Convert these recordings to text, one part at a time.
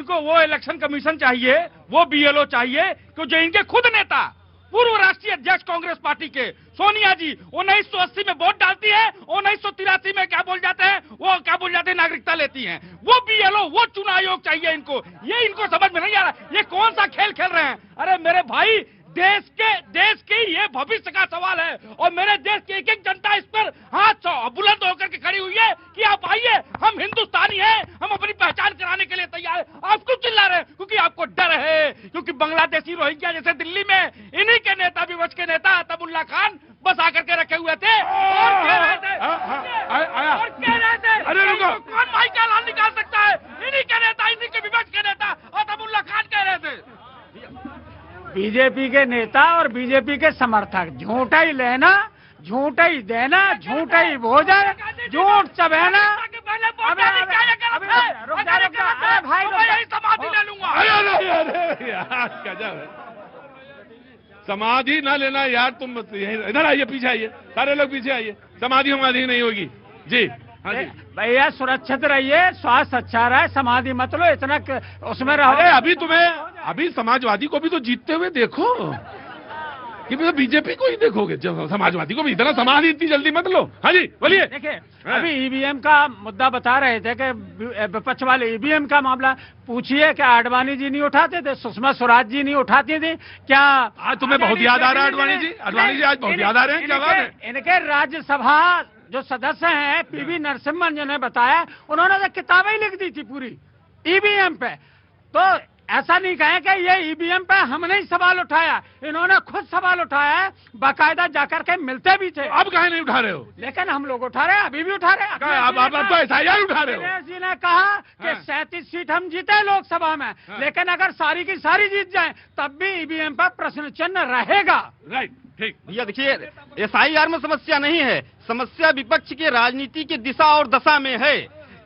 इनको वो election commission चाहिए, वो बीएलओ चाहिए कि जो इनके खुद नेता पूर्व राष्ट्रीय अध्यक्ष कांग्रेस पार्टी के सोनिया जी 1980 में वोट डालती है, 1983 में क्या बोल जाते हैं, वो क्या बोल जाते हैं, नागरिकता लेती हैं। वो बीएलओ, वो चुनाव आयोग चाहिए इनको। ये इनको समझ में नहीं आ रहा, ये कौन सा खेल खेल रहे हैं। अरे मेरे भाई, देश के ये भविष्य का सवाल है और मेरे देश की एक एक जनता इस पर हाथ बुलंद होकर के खड़ी हुई है कि आप आइए, हम हिंदुस्तानी हैं, हम अपनी पहचान कराने के लिए तैयार हैं। आप क्यों चिल्ला रहे हैं? क्योंकि आपको डर है, क्योंकि बांग्लादेशी रोहिंग्या जैसे दिल्ली में इन्हीं के नेता, विपक्ष के नेता अताउल्लाह खान बस आकर के रखे हुए थे और कह रहे थे अरे रुको, कौन भाई का ऐलान निकाल सकता है? इन्हीं के नेता, इन्हीं के विपक्ष के नेता अताउल्लाह खान कह रहे थे। बीजेपी के नेता और बीजेपी के समर्थक झूठा ही लेना, झूठा ही देना, झूठा ही भोजन, झूठ चबेना। समाधि ना लेना यार, तुम इधर आइए, पीछे आइए, सारे लोग पीछे आइए। समाधि नहीं होगी जी। हाँ जी भैया, सुरक्षित रहिए, स्वास्थ्य अच्छा रहे, समाधि मत लो, इतना उसमें रहो। अरे अभी समाजवादी को भी तो जीतते हुए देखो, कि तो बीजेपी को ही देखोगे, जब समाजवादी को भी इतना समाधि इतनी जल्दी मत लो। हाँ जी बोलिए। देखिए, अभी ईवीएम का मुद्दा बता रहे थे कि विपक्ष वाले ईवीएम का मामला पूछिए, क्या आडवाणी जी नहीं उठाते थे, सुषमा स्वराज जी नहीं उठाती थी क्या? आज तुम्हें बहुत याद आ रहा है अडवाणी जी? अडवाणी जी आज बहुत याद आ रहे हैं, क्या बात है? इनके राज्यसभा जो सदस्य हैं, पीवी नरसिम्हन जी ने बताया, उन्होंने तो किताबें ही लिख दी थी पूरी ईवीएम पे। तो ऐसा नहीं कहें कि ये ईवीएम पे हमने ही सवाल उठाया, इन्होंने खुद सवाल उठाया है, बाकायदा जाकर के मिलते भी थे। अब काहे नहीं उठा रहे हो? लेकिन हम लोग उठा रहे हैं, अभी भी उठा रहे हैं। अब तो एसआईआर उठा रहे हो। दिनेश जी ने कहा कि 37 सीट हम जीते लोकसभा में, लेकिन अगर सारी की सारी जीत जाए तब भी ईवीएम पर प्रश्न चिन्ह रहेगा। राइट, ठीक। भैया देखिए, एसआईआर में समस्या नहीं है, समस्या विपक्ष की राजनीति की दिशा और दशा में है।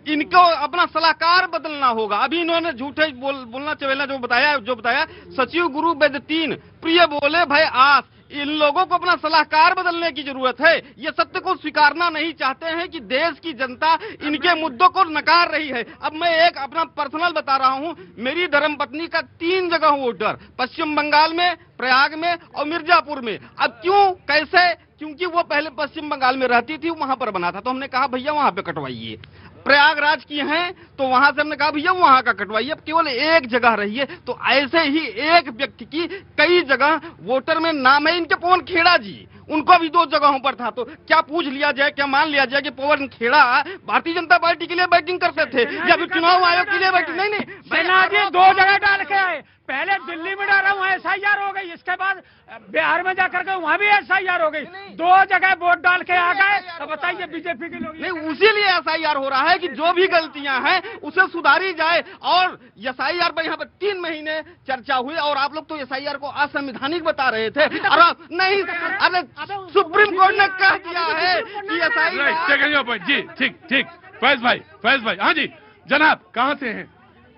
इनको अपना सलाहकार बदलना होगा। अभी इन्होंने झूठे बोलना चवेला जो बताया सचिव गुरु वेद 3 प्रिय बोले भय आस। इन लोगों को अपना सलाहकार बदलने की जरूरत है। ये सत्य को स्वीकारना नहीं चाहते हैं कि देश की जनता इनके मुद्दों को नकार रही है। अब मैं एक अपना पर्सनल बता रहा हूं, मेरी धर्मपत्नी का 3 जगह वोटर, पश्चिम बंगाल में, प्रयाग में और मिर्जापुर में। अब क्यों, कैसे? क्योंकि वो पहले पश्चिम बंगाल में रहती थी, वहां पर बना था, तो हमने कहा भैया वहां पे कटवाइए। प्रयागराज की हैं तो वहां से हमने कहा भैया वहां का कटवाइए। अब केवल एक जगह रही है, तो ऐसे ही एक व्यक्ति की कई जगह वोटर में नाम है। इनके पवन खेड़ा जी, उनको भी 2 जगहों पर था, तो क्या पूछ लिया जाए, क्या मान लिया जाए कि पवन खेड़ा भारतीय जनता पार्टी के लिए बैटिंग करते थे या फिर चुनाव आयोग के लिए बैटिंग? नहीं, सिन्हा जी 2 जगह डाल के आए, पहले दिल्ली में डाला, वहाँ एसआईआर हो गई, इसके बाद बिहार में जाकर के वहाँ भी एसआईआर हो गई, 2 जगह वोट डाल के आ गए। तो बताइए बीजेपी के लोग नहीं, उसी लिए एसआईआर हो रहा है कि जो भी गलतियां हैं उसे सुधारी जाए। और एसआईआर पर यहाँ पर 3 महीने चर्चा हुई और आप लोग तो एसआईआर को असंवैधानिक बता रहे थे। और नहीं, अरे सुप्रीम कोर्ट ने कह दिया है कि एसआईआर। जी ठीक। फैज भाई, हाँ जी जनाब, कहाँ से हैं?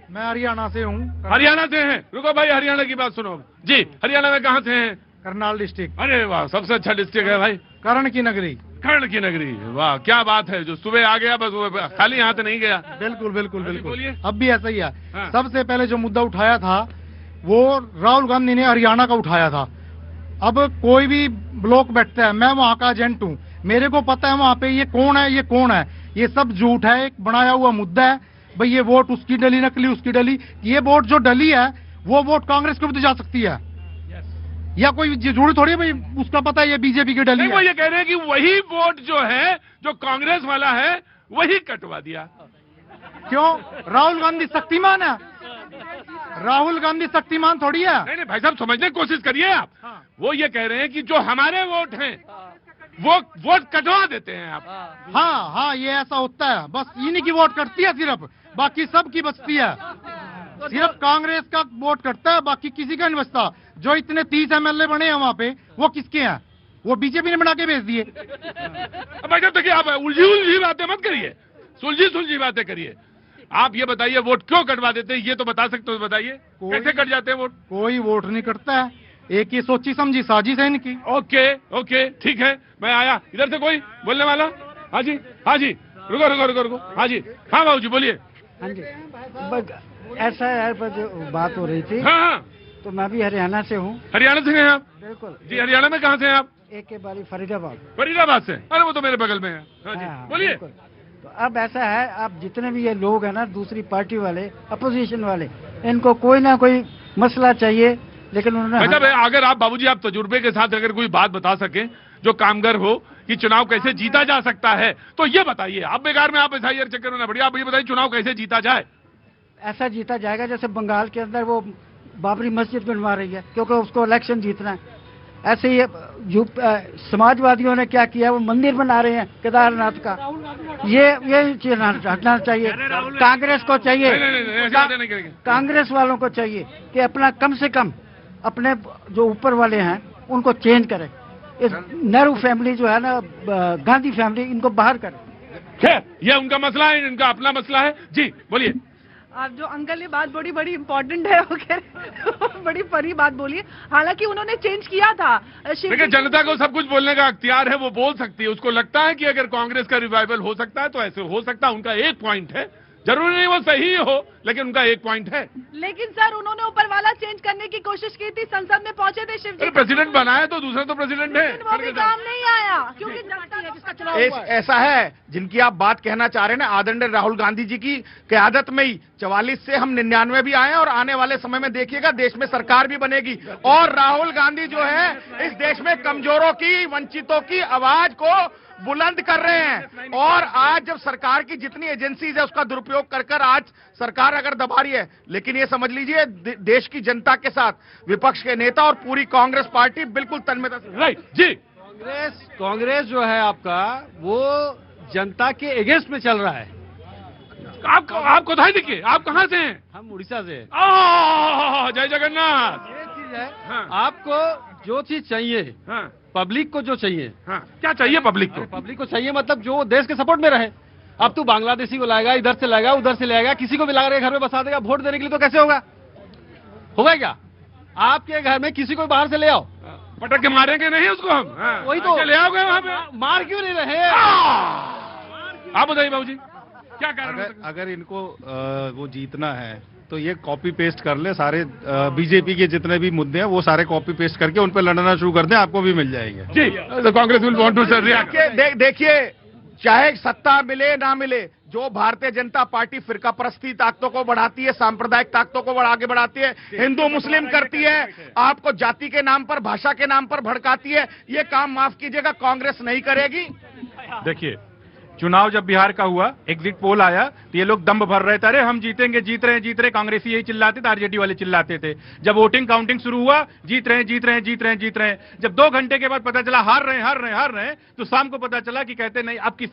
मैं हरियाणा से हूँ। हरियाणा से हैं? रुको भाई, हरियाणा की बात सुनो जी। हरियाणा में कहाँ से हैं? करनाल डिस्ट्रिक्ट। अरे वाह, सबसे अच्छा डिस्ट्रिक्ट है भाई, कर्ण की नगरी। कर्ण की नगरी, वाह क्या बात है। जो सुबह आ गया बस, खाली यहाँ से नहीं गया। बिल्कुल। अब भी ऐसा ही है। सबसे पहले जो मुद्दा उठाया था वो राहुल गांधी ने हरियाणा का उठाया था। अब कोई भी ब्लॉक बैठता है, मैं वहाँ का एजेंट हूँ, मेरे को पता है वहाँ पे ये कौन है, ये सब झूठ है, एक बनाया हुआ मुद्दा है। भाई ये वोट उसकी डली, नकली उसकी डली, ये वोट जो डली है वो वोट कांग्रेस को भी तो जा सकती है। या कोई जरूरी थोड़ी है भाई उसका पता है ये बीजेपी की डली है। वो ये कह रहे हैं कि वही वोट जो है, जो कांग्रेस वाला है, वही कटवा दिया। क्यों? राहुल गांधी शक्तिमान है? राहुल गांधी शक्तिमान थोड़ी है। नहीं भाई साहब, समझने की कोशिश करिए आप। वो ये कह रहे हैं कि जो हमारे वोट हैं वो वोट कटवा देते हैं आप। हाँ, ये ऐसा होता है। बस इन्हीं की वोट कटती है सिर्फ, बाकी सब की बचती है। सिर्फ कांग्रेस का वोट कटता है, बाकी किसी का नहीं बचता। जो इतने 30 एमएलए बने हैं वहाँ पे, वो किसके हैं? वो बीजेपी ने बना के भेज दिए। भाई साहब देखिए, आप उलझी बातें मत करिए, सुलझी बातें करिए। आप ये बताइए वोट क्यों कटवा देते हैं, ये तो बता सकते हो, बताइए कैसे कट जाते हैं वोट? कोई वोट नहीं कटता है, एक ये सोची समझी साजिश है इनकी। ओके ठीक है, मैं आया। इधर से कोई बोलने वाला? हाँ जी रुको। हाँ जी, हाँ बाबू जी बोलिए। हाँ जी, ऐसा है, पर जो बात हो रही थी, हाँ हाँ, तो मैं भी हरियाणा से हूँ। हरियाणा से हैं आप? बिल्कुल। जी, हरियाणा में कहाँ से हैं आप? एक बारी फरीदाबाद। फरीदाबाद से? अरे वो तो मेरे बगल में है। हाँ जी, हाँ, बोलिए। बिल्कुल। तो अब ऐसा है, अब जितने भी ये लोग हैं ना, दूसरी पार्टी वाले, अपोजिशन वाले, इनको कोई ना कोई मसला चाहिए, लेकिन उन्होंने मतलब अगर आप बाबूजी आप तजुर्बे के साथ अगर कोई बात बता सके जो कामगर हो कि चुनाव कैसे जीता जा सकता है, तो ये बताइए। आप बेकार में आप एसआईआर चक्कर में ना बढ़िए, आप ये बताइए चुनाव कैसे जीता जाए। ऐसा जीता जाएगा जैसे बंगाल के अंदर वो बाबरी मस्जिद बनवा रही है, क्योंकि उसको इलेक्शन जीतना है। ऐसे ही समाजवादियों ने क्या किया, वो मंदिर बना रहे हैं केदारनाथ का। ये हटना चाहिए। कांग्रेस को चाहिए, नहीं, ऐसी बातें नहीं करेंगे। कांग्रेस वालों को चाहिए कि अपना कम से कम अपने जो ऊपर वाले हैं उनको चेंज करें। इस नेहरू फैमिली जो है ना, गांधी फैमिली, इनको बाहर करें। खैर, ये उनका मसला है, इनका अपना मसला है। जी बोलिए। आप जो अंकल ये बात बड़ी इम्पोर्टेंट है, ओके बड़ी परी बात बोली। हालांकि उन्होंने चेंज किया था। देखिए, जनता को सब कुछ बोलने का अख्तियार है, वो बोल सकती है। उसको लगता है कि अगर कांग्रेस का रिवाइवल हो सकता है तो ऐसे हो सकता है। उनका एक पॉइंट है, जरूरी नहीं वो सही हो, लेकिन उनका एक पॉइंट है। लेकिन सर, उन्होंने ऊपर वाला चेंज करने की कोशिश की थी, संसद में पहुंचे थे शिव जी। प्रेसिडेंट बनाया तो दूसरा तो प्रेसिडेंट है, लेकिन वो भी काम नहीं आया, क्योंकि जनता है जिसका चुनाव हुआ है। ऐसा है, जिनकी आप बात कहना चाह रहे हैं ना, आदरणीय राहुल गांधी जी की क़यादत में ही 44 से हम 99 भी आए हैं, और आने वाले समय में देखिएगा देश में सरकार भी बनेगी। और राहुल गांधी जो है इस देश में कमजोरों की, वंचितों की आवाज को बुलंद कर रहे हैं। और आज जब सरकार की जितनी एजेंसीज है उसका दुरुपयोग कर कर आज सरकार अगर दबा रही है, लेकिन ये समझ लीजिए देश की जनता के साथ विपक्ष के नेता और पूरी कांग्रेस पार्टी बिल्कुल तन्मयता से। राइट जी। कांग्रेस जो है आपका, वो जनता के अगेंस्ट में चल रहा है। आप कोথায় दिखे, आप कहाँ से हैं? हम उड़ीसा से। जय जगन्नाथ। ये चीज है, हाँ। आपको जो चीज चाहिए, हाँ पब्लिक को जो चाहिए, हाँ, क्या चाहिए पब्लिक को? पब्लिक को चाहिए मतलब जो देश के सपोर्ट में रहे। अब तू बांग्लादेशी को लाएगा, इधर से लाएगा, उधर से लाएगा, किसी को भी ला के घर में बसा देगा वोट देने के लिए, तो कैसे होगा? होगा क्या? आपके घर में किसी को बाहर से ले आओ, पटक के मारेंगे नहीं उसको हम? हाँ। वही तो ले आओगे वहाँ पे? मार क्यों नहीं रहे? आप बताइए बाबूजी, क्या कारण हो सकता है? अगर इनको वो जीतना है तो ये कॉपी पेस्ट कर ले, सारे बीजेपी के जितने भी मुद्दे हैं वो सारे कॉपी पेस्ट करके उन पे लड़ना शुरू कर दें, आपको भी मिल जाएंगे। जी, कांग्रेस विल वांट टू देखिए, चाहे सत्ता मिले ना मिले, जो भारतीय जनता पार्टी फिरका परस्ती ताकतों को बढ़ाती है, सांप्रदायिक ताकतों को आगे बढ़ाती है, हिंदू मुस्लिम करती है, आपको जाति के नाम पर, भाषा के नाम पर भड़काती है, ये काम माफ कीजिएगा कांग्रेस नहीं करेगी। देखिए, चुनाव जब बिहार का हुआ, एग्जिट पोल आया तो ये लोग दम भर रहे थे, अरे हम जीतेंगे, जीत रहे, कांग्रेसी यही चिल्लाते थे, आरजेडी वाले चिल्लाते थे। जब वोटिंग काउंटिंग शुरू हुआ, जीत रहे। जब 2 घंटे के बाद पता चला हार रहे, तो शाम को पता चला कि कहते नहीं अब किस